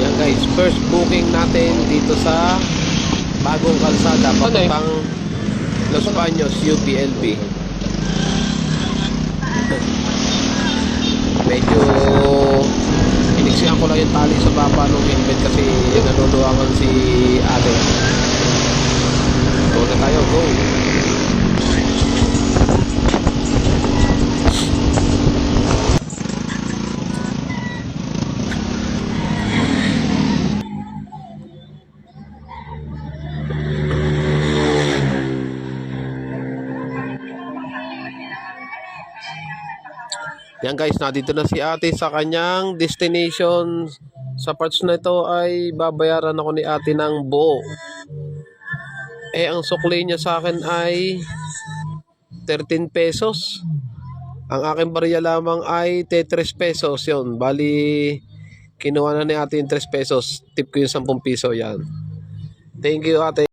Yan guys, first booking natin dito sa bagong kalsada papuntang Los Baños, UPLB. Medyo iniksihan ko lang yung tali sa baba ng helmet kasi nanuluangan si ate. Go na tayo, go! Yan guys, nandito na si ate sa kanyang destination. Sa parts na ito ay babayaran ako ni ate ng buo. Ang sukli niya sa akin ay 13 pesos. Ang aking barya lamang ay 3 pesos. Yun, bali kinuha na ni ate yung 3 pesos. Tip ko yung 10 piso yan. Thank you ate.